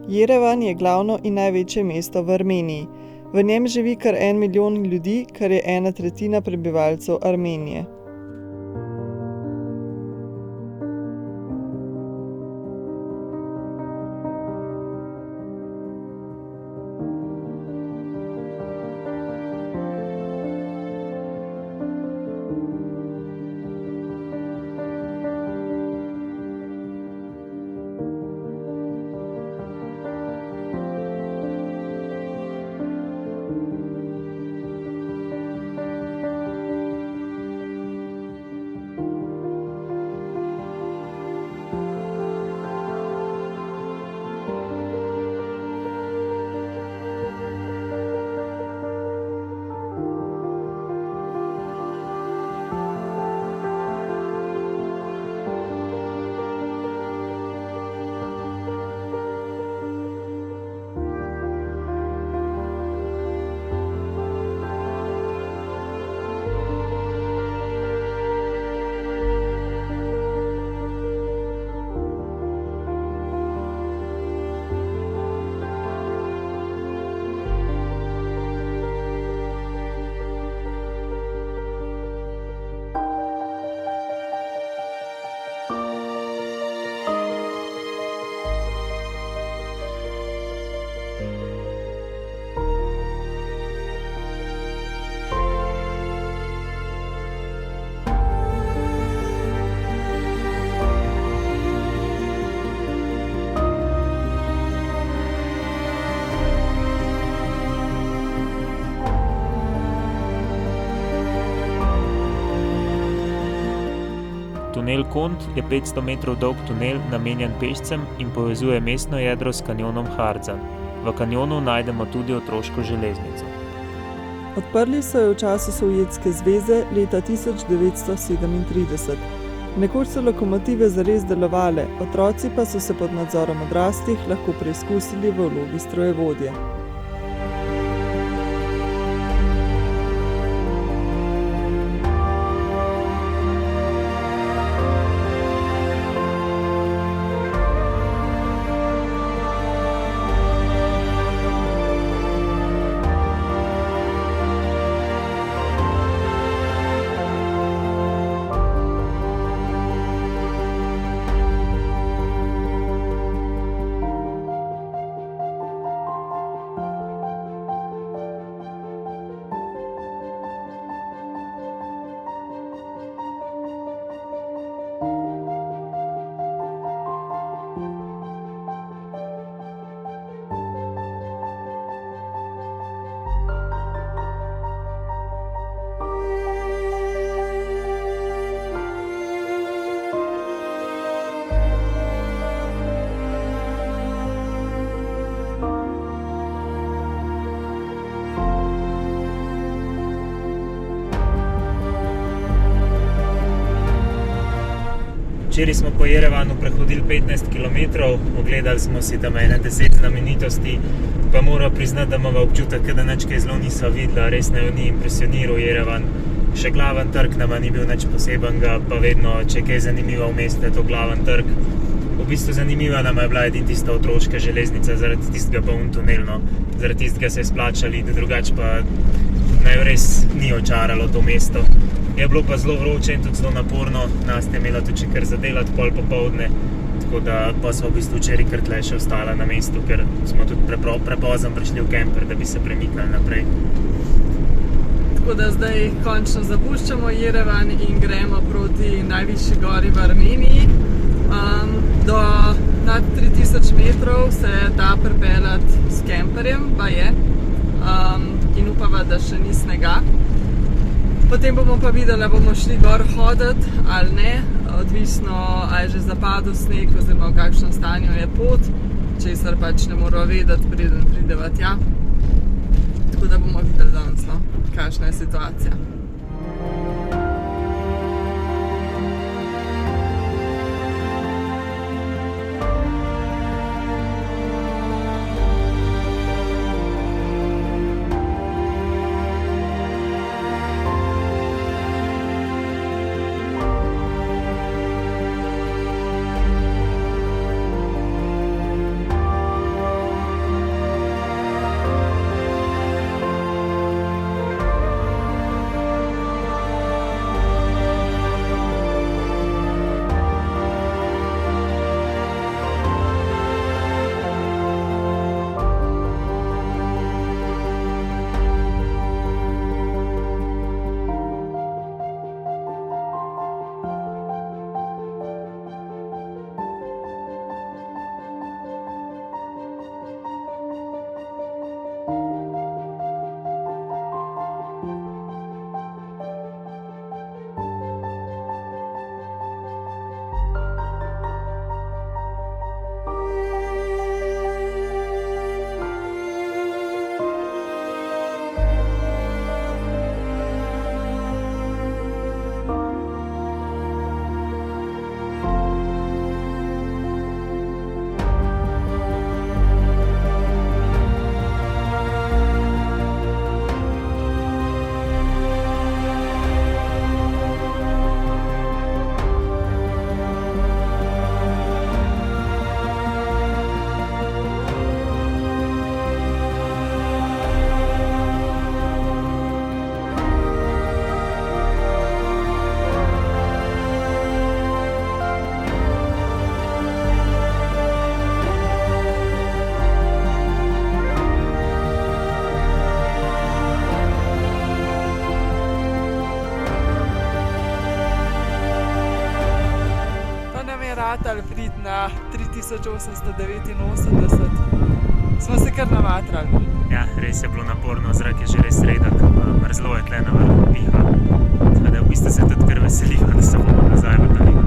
Jerevan je glavno in največje mesto v Armeniji. V njem živi kar 1 milijon ljudi, kar je 1/3 prebivalcev Armenije. Tunel Kont je 500 metrov dolg tunel, namenjen pešcem in povezuje mestno jedro s kanjonom Hardzan. V kanjonu najdemo tudi otroško železnico. Odprli so jo v času Sovjetske zveze leta 1937. Nekoč so lokomotive zares delovale, otroci pa so se pod nadzorom odraslih lahko preizkusili v vlogi strojevodje. Včeraj smo po Jerevanu prehodili 15 km, ogledali smo si tam 10 znamenitosti, pa moram priznati, da imamo občutek, da nič kaj zelo niso videla, res ne ni impresioniral Jerevan. Še glaven trg nama ni bil nič posebenega, pa vedno, če kaj zanimivo v mestu, je to glaven trg. V bistvu zanimiva nama je bila edina tista otroška železnica, zaradi tistega pa tunelno, zaradi tistega se je splačali, drugače pa naj res ni očaralo to mesto. Je bilo pa zelo vroče in tudi zelo naporno, nas je imela tudi kar zadelati pol popoldne, tako da pa smo v bistvu včeraj kar tle še ostala na mestu, ker smo tudi prepozno prišli v kemper, da bi se premikali naprej. Tako da zdaj končno zapuščamo Jerevan in gremo proti najvišji gori v Armeniji. Do nad 3000 metrov se da pripeljati s kemperjem, pa je, in upava, da še ni snega. Potem bomo pa videli, da bomo šli gor hoditi ali ne, odvisno, ali je že zapadel sneg oziroma v kakšnem stanju je pot, česar pač ne moramo vedeti, preden prideva tja. Tako da bomo videli danes, kakšna je situacija. ratali priti na 3889. Smo se kar navatrali. Ja, res je bilo naporno, zrak je že res redek, mrzlo je tle na vrhu piha. Tako da v bistvu se tudi kar veseliva, da se bomo nazaj v dolino.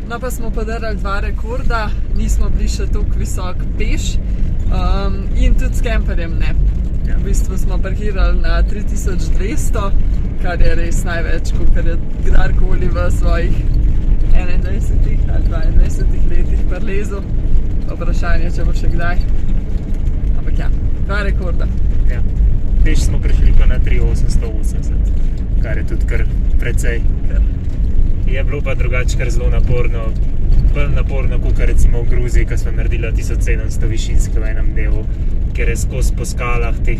No, pa smo podarili 2 rekorda, nismo bili še toliko visok peš in tudi s kemperjem ne. Ja. V bistvu smo parkirali na 3200, kar je res največ, kakor je kdarkoli v svojih 21 ali 22 letih prelezel. Vprašanje, če bo še kdaj. Ampak ja, 2 rekorda. Ja. Peš smo prišli pa na 3880, kar je tudi kar precej. Je bilo pa drugače kar zelo naporno, bolj naporno kot recimo v Gruziji, ko smo naredili 1700 višinske v enem delu, ker je skozi po skalah teh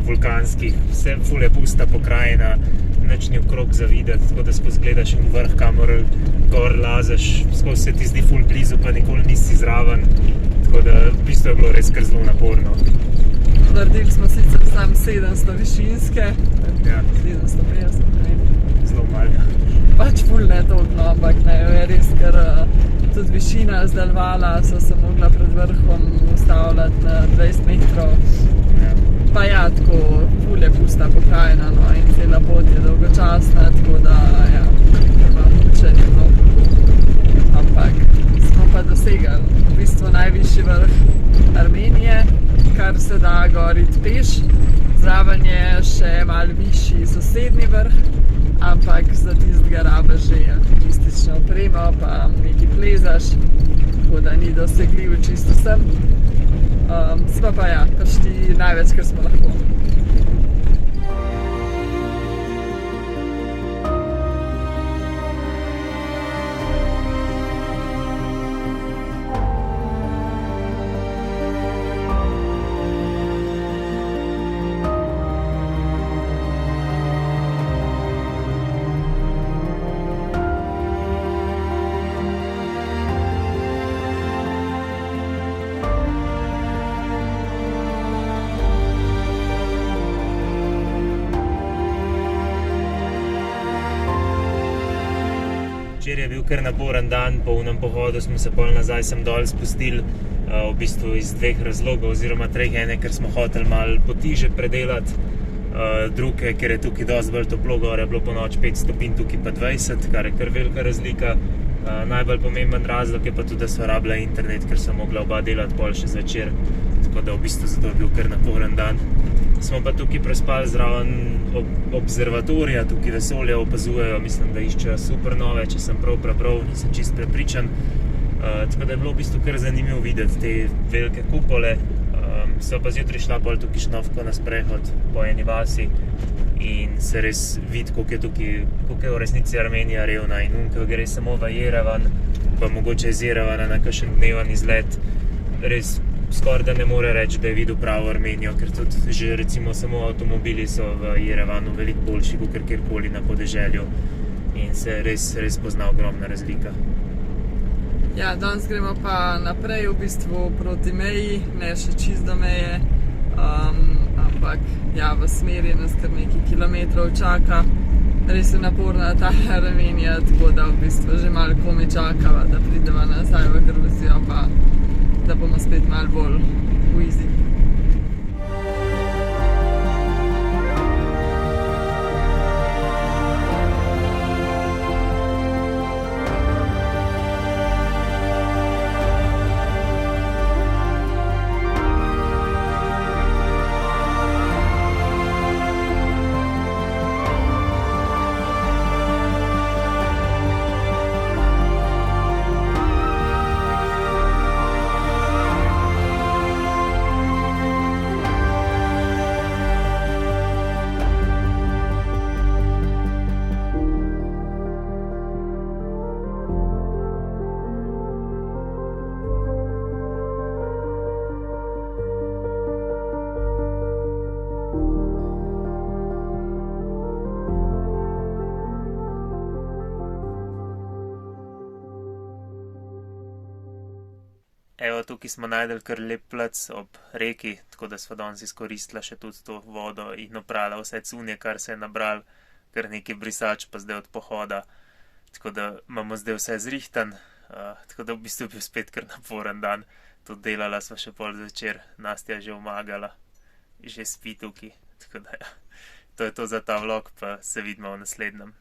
vulkanskih, vse ful je pusta pokrajina, nič ni okrog za videti, tako da skozi gledaš in vrh, kamor gor lazaš, skozi se ti zdi ful blizu, pa nikoli nisi zraven, tako da v bistvu je bilo res kar zelo naporno. Naredili smo sicer sam 700 višinske, Ja. 750, ne vem. Zelo malo. Pač ful ne toliko, ampak ne, je res, ker tudi višina zdalvala, so se mogla pred vrhom ustavljati na 20 metrov. Ja. Pa ja, tako ful je pusta pokrajina, no, in cela pot je dolgočasna, tako da ja, treba mučenje bilo. Ampak smo pa dosegli v bistvu najvišji vrh Armenije, kar se da goriti peš. Zraven je še malo višji sosednji vrh, ampak za tistega rabiš že alpinistično opremo, pa nekaj plezaš, tako da ni dosegljiv čisto vsem. Smo pa ja, prišli največ, kar smo lahko. Včeraj je bil kar naporen dan, po unem pohodu smo se pol nazaj sem dol spustili, v bistvu iz 2 razlogov oziroma 3. Ene, ker smo hoteli malo poti že predelati, druge, ker je tukaj dosti bolj toplo, gor je bilo po noč 5 stopinj, tukaj pa 20, kar je kar velika razlika. Najbolj pomemben razlog je pa tudi, da so rabila internet, ker so mogla oba delati pol še zvečer, tako da v bistvu zato je bil kar naporen dan. Smo pa tukaj prespali zraven observatorija, tukaj vesolje opazujejo, mislim, da iščejo supernove, če sem prav prebral, nisem čist prepričan. Tako da je bilo v bistvu kar zanimivo videti te velike kupole. So pa zjutraj šla pol tukaj šnovko na sprehod po eni vasi in se res vidi, koliko je v resnici Armenija revna in ko gre samo v Jerevan, pa mogoče iz Jerevana na kakšen dneven izlet, res skoraj da ne more reči, da je videl pravo Armenijo, ker tudi že recimo samo avtomobili so v Jerevanu veliko boljši kot kjerkoli na podeželju in se res pozna ogromna razlika. Ja, danes gremo pa naprej v bistvu proti meji, ne še čist do meje, ampak ja, v smeri nas kar nekaj kilometrov čaka. Res je naporna ta Armenija, tako da v bistvu že malo komaj čakava, da prideva nazaj v Gruzijo, pa da bomo spet malo bolj v easy. Evo, tukaj smo najdel kar lep plac ob reki, tako da smo danes izkoristila še tudi to vodo in oprala vse cunje, kar se je nabral, kar nekaj brisač pa zdaj od pohoda. Tako da imamo zdaj vse zrihtan, tako da v bistvu bil spet kar naporen dan. Tudi delala sva še pol zvečer, Nastja že omagala, že spi tukaj. Tako da ja, to je to za ta vlog, pa se vidimo v naslednjem.